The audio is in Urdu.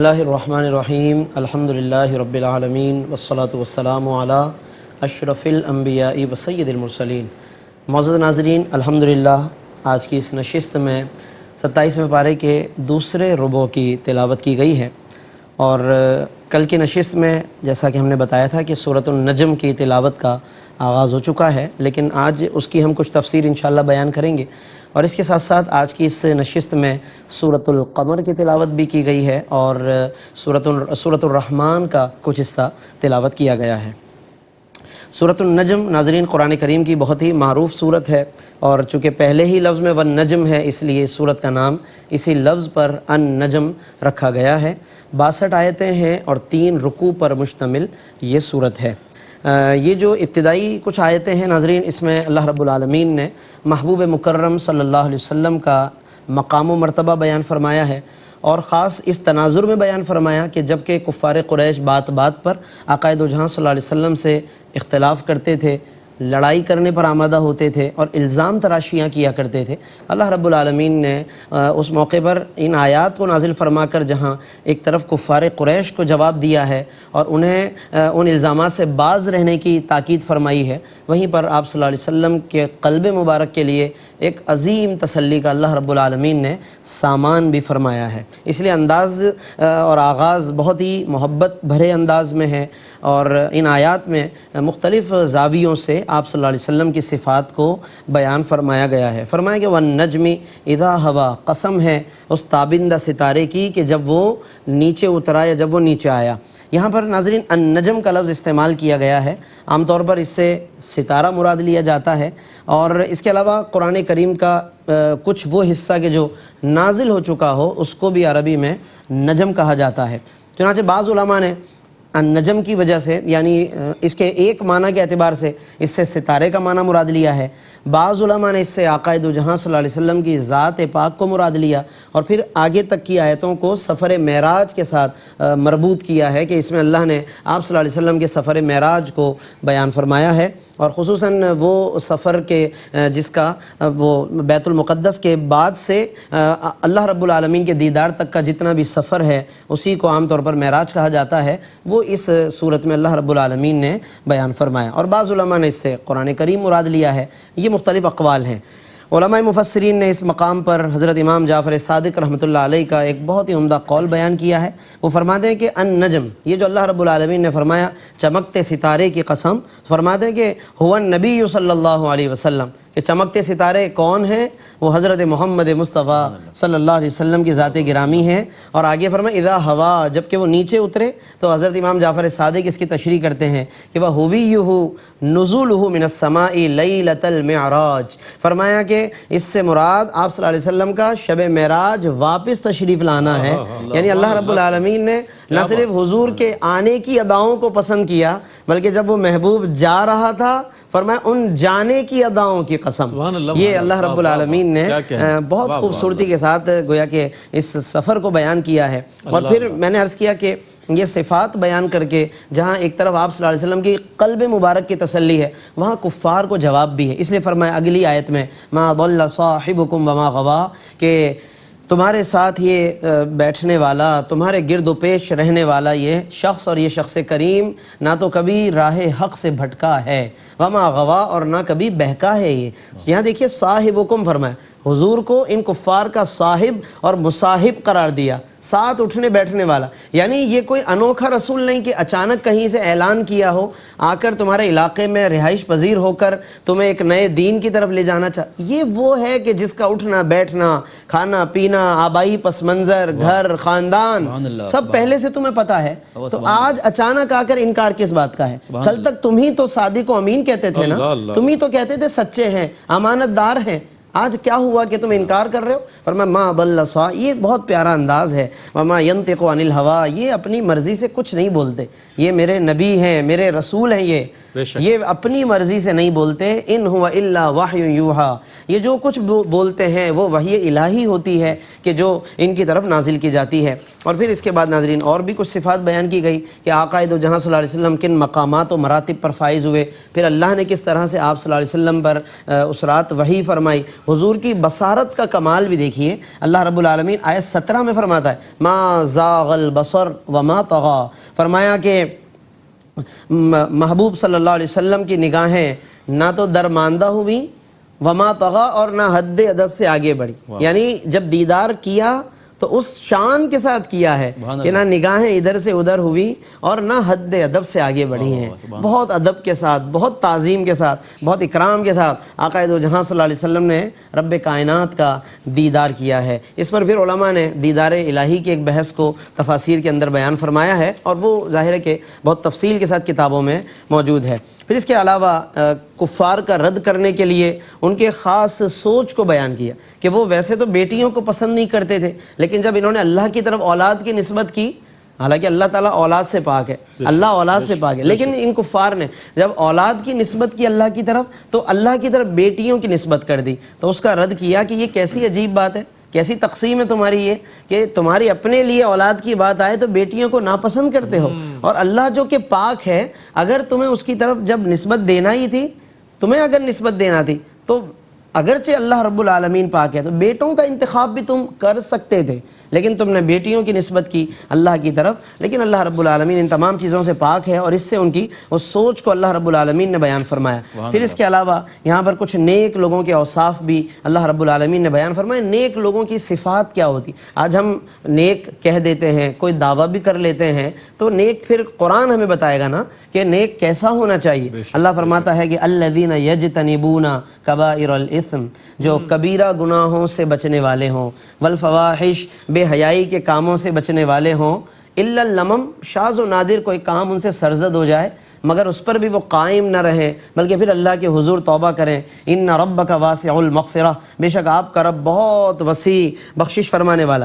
اللہ الرحمن الرحیم الحمدللہ رب العالمین والصلاة والسلام علی اشرف الانبیاء و سید المرسلین۔ معزز ناظرین، الحمدللہ آج کی اس نشست میں 27ویں پارے کے دوسرے ربع کی تلاوت کی گئی ہے، اور کل کی نشست میں جیسا کہ ہم نے بتایا تھا کہ سورۃ النجم کی تلاوت کا آغاز ہو چکا ہے، لیکن آج اس کی ہم کچھ تفسیر انشاءاللہ بیان کریں گے، اور اس کے ساتھ ساتھ آج کی اس نشست میں سورۃ القمر کی تلاوت بھی کی گئی ہے، اور سورۃ الرحمن کا کچھ حصہ تلاوت کیا گیا ہے۔ سورۃ النجم ناظرین قرآن کریم کی بہت ہی معروف سورت ہے، اور چونکہ پہلے ہی لفظ میں والنجم ہے، اس لیے اس سورت کا نام اسی لفظ پر النجم رکھا گیا ہے۔ 62 آیتیں ہیں اور 3 رکوع پر مشتمل یہ سورت ہے۔ یہ جو ابتدائی کچھ آیتیں ہیں ناظرین، اس میں اللہ رب العالمین نے محبوب مکرم صلی اللہ علیہ وسلم کا مقام و مرتبہ بیان فرمایا ہے، اور خاص اس تناظر میں بیان فرمایا کہ جب کہ کفار قریش بات بات پر آقا دو جہاں صلی اللہ علیہ وسلم سے اختلاف کرتے تھے، لڑائی کرنے پر آمادہ ہوتے تھے اور الزام تراشیاں کیا کرتے تھے، اللہ رب العالمین نے اس موقع پر ان آیات کو نازل فرما کر جہاں ایک طرف کفار قریش کو جواب دیا ہے اور انہیں ان الزامات سے باز رہنے کی تاکید فرمائی ہے، وہیں پر آپ صلی اللہ علیہ وسلم کے قلب مبارک کے لیے ایک عظیم تسلی کا اللہ رب العالمین نے سامان بھی فرمایا ہے۔ اس لیے انداز اور آغاز بہت ہی محبت بھرے انداز میں ہے، اور ان آیات میں مختلف زاویوں سے آپ صلی اللہ علیہ وسلم کی صفات کو بیان فرمایا گیا ہے۔ فرمایا کہ وَالنَّجْمِ اِذَا ہَوَا، قسم ہے اس تابندہ ستارے کی کہ جب وہ نیچے اترا یا جب وہ نیچے آیا۔ یہاں پر ناظرین النجم کا لفظ استعمال کیا گیا ہے، عام طور پر اس سے ستارہ مراد لیا جاتا ہے، اور اس کے علاوہ قرآن کریم کا کچھ وہ حصہ کہ جو نازل ہو چکا ہو اس کو بھی عربی میں نجم کہا جاتا ہے۔ چنانچہ بعض علماء نے النجم کی وجہ سے، یعنی اس کے ایک معنی کے اعتبار سے اس سے ستارے کا معنی مراد لیا ہے، بعض علماء نے اس سے آقا دو جہاں صلی اللہ علیہ وسلم کی ذات پاک کو مراد لیا، اور پھر آگے تک کی آیتوں کو سفر معراج کے ساتھ مربوط کیا ہے کہ اس میں اللہ نے آپ صلی اللہ علیہ وسلم کے سفر معراج کو بیان فرمایا ہے، اور خصوصاً وہ سفر کے جس کا وہ بیت المقدس کے بعد سے اللہ رب العالمین کے دیدار تک کا جتنا بھی سفر ہے اسی کو عام طور پر معراج کہا جاتا ہے، وہ اس صورت میں اللہ رب العالمین نے بیان فرمایا، اور بعض علماء نے اس سے قرآن کریم مراد لیا ہے۔ یہ مختلف اقوال ہیں۔ علماء مفسرین نے اس مقام پر حضرت امام جعفر صادق رحمۃ اللہ علیہ کا ایک بہت ہی عمدہ قول بیان کیا ہے۔ وہ فرماتے ہیں کہ النجم، یہ جو اللہ رب العالمین نے فرمایا چمکتے ستارے کی قسم، فرماتے ہیں کہ هو النبی صلی اللہ علیہ وسلم، کہ چمکتے ستارے کون ہیں؟ وہ حضرت محمد مصطفیٰ صلی اللہ علیہ وسلم کی ذات گرامی ہیں، اور آگے فرمایا اذا ہوا، جب کہ وہ نیچے اترے، تو حضرت امام جعفر صادق اس کی تشریح کرتے ہیں کہ وہ ہویہ نزولہ من السماء لیلۃ المعراج، فرمایا کہ اس سے مراد آپ صلی اللہ علیہ وسلم کا شب معراج واپس تشریف لانا ہے، یعنی اللہ رب العالمین نے نہ صرف حضور کے آنے کی اداؤں کو پسند کیا، بلکہ جب وہ محبوب جا رہا تھا فرمایا ان جانے کی اداؤں کی قسم۔ یہ اللہ رب العالمین نے بہت خوبصورتی کے ساتھ گویا کہ اس سفر کو بیان کیا ہے، اور پھر میں نے عرض کیا کہ یہ صفات بیان کر کے جہاں ایک طرف آپ صلی اللہ علیہ وسلم کی قلب مبارک کی تسلی ہے، وہاں کفار کو جواب بھی ہے، اس لیے فرمایا اگلی آیت میں ما ضل صاحبکم وما غوا، کہ تمہارے ساتھ یہ بیٹھنے والا، تمہارے گرد و پیش رہنے والا یہ شخص، اور یہ شخص کریم نہ تو کبھی راہ حق سے بھٹکا ہے، وما غوا، اور نہ کبھی بہکا ہے۔ یہ یہاں دیکھیے صاحبکم فرمایا، حضور کو ان کفار کا صاحب اور مصاحب قرار دیا، ساتھ اٹھنے بیٹھنے والا، یعنی یہ کوئی انوکھا رسول نہیں کہ اچانک کہیں سے اعلان کیا ہو، آ کر تمہارے علاقے میں رہائش پذیر ہو کر تمہیں ایک نئے دین کی طرف لے جانا یہ وہ ہے کہ جس کا اٹھنا بیٹھنا، کھانا پینا، آبائی پس منظر، گھر، خاندان، سب پہلے سے تمہیں پتہ ہے، تو آج اچانک آ کر انکار کس بات کا ہے؟ کل تک تم ہی تو صادق و امین کہتے تھے نا، تم ہی تو کہتے تھے سچے ہیں، امانت دار ہیں، آج کیا ہوا کہ تم انکار کر رہے ہو؟ فرمایا ما ضل صاحب، یہ بہت پیارا انداز ہے، وما ينطق عن الهوى، یہ اپنی مرضی سے کچھ نہیں بولتے، یہ میرے نبی ہیں، میرے رسول ہیں، یہ اپنی مرضی سے نہیں بولتے، ان هو الا وحی یوحى، یہ جو کچھ بولتے ہیں وہ وحی الہی ہوتی ہے کہ جو ان کی طرف نازل کی جاتی ہے۔ اور پھر اس کے بعد ناظرین اور بھی کچھ صفات بیان کی گئی کہ آقا دو جہاں صلی اللہ علیہ وسلم کن مقامات و مراتب پر فائز ہوئے، پھر اللہ نے کس طرح سے آپ صلی اللہ علیہ وسلم پر اس رات وحی فرمائی، حضور کی بصارت کا کمال بھی دیکھیے، اللہ رب العالمین آیت 17 میں فرماتا ہے ما زاغ البصر وما طغى، فرمایا کہ محبوب صلی اللہ علیہ وسلم کی نگاہیں نہ تو درماندہ ہوئیں وما طغى، اور نہ حد ادب سے آگے بڑھی، یعنی جب دیدار کیا تو اس شان کے ساتھ کیا ہے کہ نہ نگاہیں ادھر سے ادھر ہوئی اور نہ حد ادب سے آگے بڑھی ہیں، بہت ادب کے ساتھ، بہت تعظیم کے ساتھ، بہت اکرام کے ساتھ آقا دو جہاں صلی اللہ علیہ وسلم نے رب کائنات کا دیدار کیا ہے۔ اس پر پھر علماء نے دیدار الہی کے ایک بحث کو تفاسیر کے اندر بیان فرمایا ہے، اور وہ ظاہر ہے کہ بہت تفصیل کے ساتھ کتابوں میں موجود ہے۔ پھر اس کے علاوہ کفار کا رد کرنے کے لیے ان کے خاص سوچ کو بیان کیا کہ وہ ویسے تو بیٹیوں کو پسند نہیں کرتے تھے، لیکن جب انہوں نے اللہ کی طرف اولاد کی نسبت کی، حالانکہ اللہ تعالیٰ اولاد سے پاک ہے، اللہ اولاد سے پاک ہے، لیکن ان کفار نے جب اولاد کی نسبت کی اللہ کی طرف تو اللہ کی طرف بیٹیوں کی نسبت کر دی، تو اس کا رد کیا کہ یہ کیسی عجیب بات ہے، کیسی تقسیم ہے تمہاری یہ کہ تمہاری اپنے لیے اولاد کی بات آئے تو بیٹیوں کو ناپسند کرتے ہو، اور اللہ جو کہ پاک ہے اگر تمہیں اس کی طرف جب نسبت دینا ہی تھی، تمہیں اگر نسبت دینا تھی تو اگرچہ اللہ رب العالمین پاک ہے تو بیٹوں کا انتخاب بھی تم کر سکتے تھے، لیکن تم نے بیٹیوں کی نسبت کی اللہ کی طرف، لیکن اللہ رب العالمین ان تمام چیزوں سے پاک ہے، اور اس سے ان کی اس سوچ کو اللہ رب العالمین نے بیان فرمایا۔ پھر اس کے علاوہ یہاں پر کچھ نیک لوگوں کے اوصاف بھی اللہ رب العالمین نے بیان فرمائے، نیک لوگوں کی صفات کیا ہوتی۔ آج ہم نیک کہہ دیتے ہیں، کوئی دعویٰ بھی کر لیتے ہیں، تو نیک پھر قرآن ہمیں بتائے گا نا کہ نیک کیسا ہونا چاہیے۔ اللہ فرماتا ہے کہ الذین یجتنبون کبائر الاثم، جو کبیرہ گناہوں سے بچنے والے ہوں، والفواحش، بے حیائی کے کاموں سے بچنے والے ہوں، الا اللمم، شاذ و نادر کوئی کام ان سے سرزد ہو جائے مگر اس پر بھی وہ قائم نہ رہیں بلکہ پھر اللہ کے حضور توبہ کریں۔ ان ربک واسع المغفرہ، بے شک آپ کا رب بہت وسیع بخشش فرمانے والا